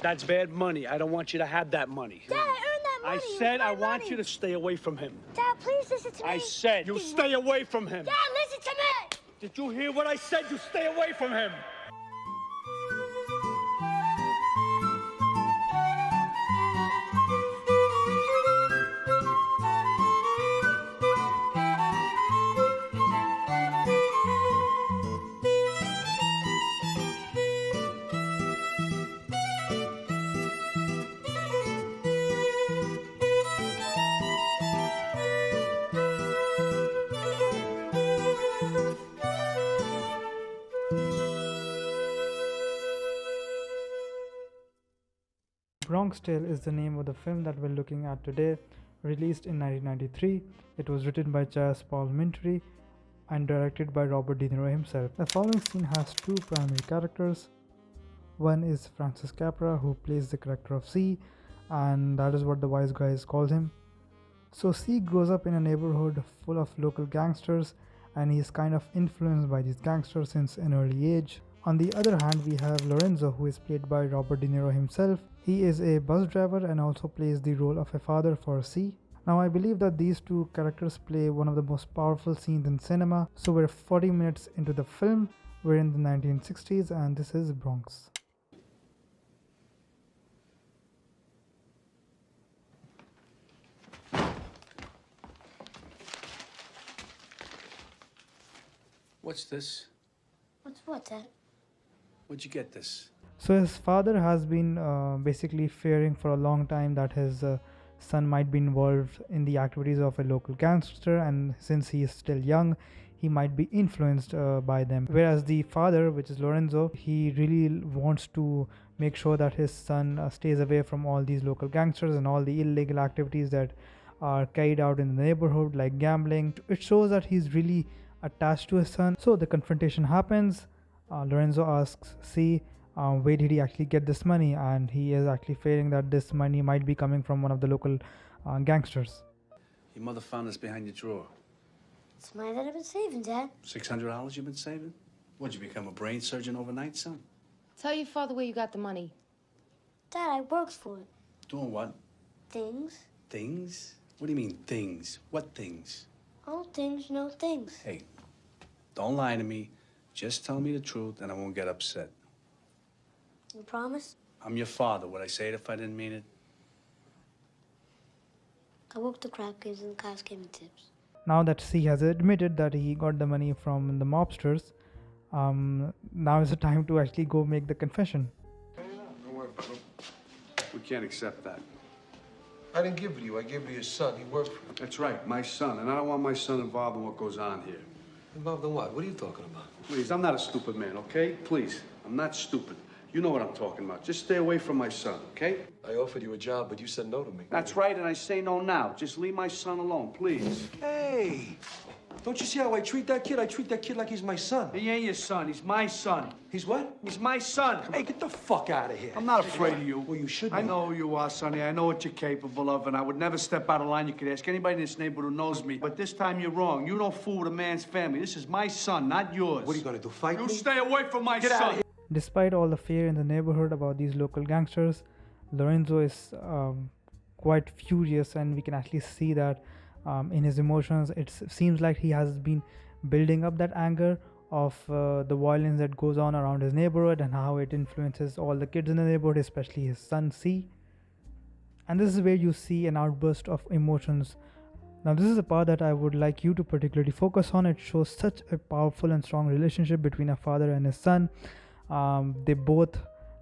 That's bad money. I don't want you to have that money. Dad, I earned that money. I said I want you to stay away from him. Dad, please listen to me. I said you stay away from him. Dad, listen to me. Did you hear what I said? You stay away from him. Bronx Tale is the name of the film that we're looking at today, released in 1993. It was written by Chas Paul Mintry and directed by Robert De Niro himself. The following scene has two primary characters. One is Francis Capra, who plays the character of C, and that is what the wise guys call him. So C grows up in a neighborhood full of local gangsters, and he is kind of influenced by these gangsters since an early age. On the other hand, we have Lorenzo, who is played by Robert De Niro himself. He is a bus driver and also plays the role of a father for C. Now, I believe that these two characters play one of the most powerful scenes in cinema. So we're 40 minutes into the film. We're in the 1960s and this is Bronx. What's this? What's what, Dad? Where'd you get this? So his father has been basically fearing for a long time that his son might be involved in the activities of a local gangster, and since he is still young, he might be influenced by them. Whereas the father, which is Lorenzo, he really wants to make sure that his son stays away from all these local gangsters and all the illegal activities that are carried out in the neighborhood, like gambling. It shows that he's really attached to his son. So the confrontation happens. Lorenzo asks C, where did he actually get this money, and he is actually fearing that this money might be coming from one of the local gangsters. Your mother found this behind your drawer. It's money that I've been saving, Dad. $600 you've been saving? What'd you become, a brain surgeon overnight, son? Tell your father where you got the money. Dad, I worked for it. Doing what? Things. Things? What do you mean, things? What things? All things, no things. Hey, don't lie to me. Just tell me the truth and I won't get upset. You promise? I'm your father. Would I say it if I didn't mean it? I worked the crap games and the guys gave me tips. Now that C has admitted that he got the money from the mobsters, now is the time to actually go make the confession. Don't worry about it. We can't accept that. I didn't give it to you. I gave it to your son. He worked for you. That's right, my son. And I don't want my son involved in what goes on here. Involved in what? What are you talking about? Please, I'm not a stupid man, okay? Please, I'm not stupid. You know what I'm talking about. Just stay away from my son, okay? I offered you a job, but you said no to me. That's right, and I say no now. Just leave my son alone, please. Hey! Don't you see how I treat that kid? I treat that kid like he's my son. He ain't your son. He's my son. He's what? He's my son. Hey, get the fuck out of here. I'm not afraid of you. Well, you should I be. know who you are, Sonny. I know what you're capable of, and I would never step out of line. You could ask anybody in this neighborhood who knows me. But this time you're wrong. You don't fool with a man's family. This is my son, not yours. What are you gonna do, fight You me? stay away from my Get out son. of here. Despite all the fear in the neighborhood about these local gangsters, Lorenzo is quite furious, and we can actually see that in his emotions. It seems like he has been building up that anger of the violence that goes on around his neighborhood and how it influences all the kids in the neighborhood, especially his son C. And this is where you see an outburst of emotions. Now this is a part that I would like you to particularly focus on. It shows such a powerful and strong relationship between a father and his son. They both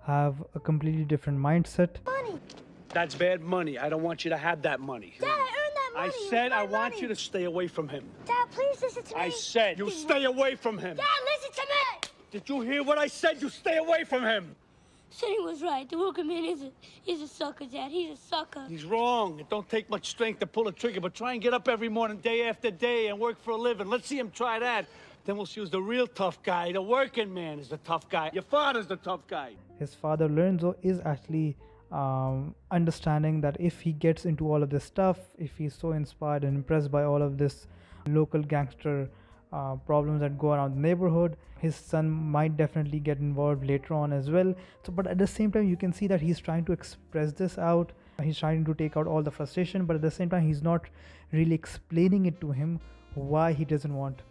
have a completely different mindset. Money. That's bad money. I don't want you to have that money. Dad, I earned that money. I said I want you to stay away from him. Dad, please listen to me. I said you stay away from him. Dad, listen to me. Did you hear what I said? You stay away from him. Sonny was right. The working man is a sucker, Dad. He's a sucker. He's wrong. It don't take much strength to pull a trigger, but try and get up every morning, day after day, and work for a living. Let's see him try that. Then we'll see who's the real tough guy. The working man is the tough guy. Your father's the tough guy. His father Lorenzo is actually understanding that if he gets into all of this stuff, if he's so inspired and impressed by all of this local gangster problems that go around the neighborhood. His son might definitely get involved later on as well. So, but at the same time, you can see that he's trying to express this out. He's trying to take out all the frustration, but at the same time, he's not really explaining it to him why he doesn't want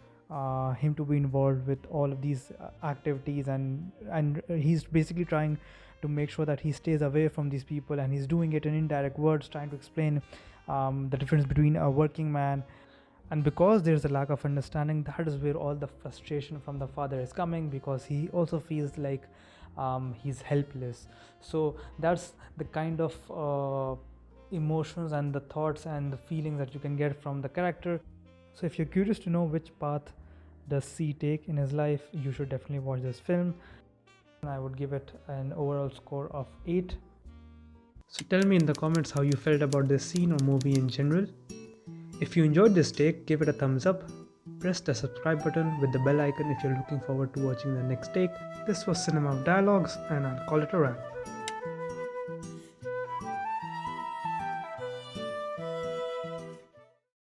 him to be involved with all of these activities, and he's basically trying to make sure that he stays away from these people, and he's doing it in indirect words, trying to explain the difference between a working man. And because there's a lack of understanding, that is where all the frustration from the father is coming, because he also feels like he's helpless. So that's the kind of emotions and the thoughts and the feelings that you can get from the character. So if you're curious to know which path does C take in his life, you should definitely watch this film. I would give it an overall score of 8. So tell me in the comments how you felt about this scene or movie in general. If you enjoyed this take, give it a thumbs up. Press the subscribe button with the bell icon if you're looking forward to watching the next take. This was Cinema of Dialogues, and I'll call it a wrap.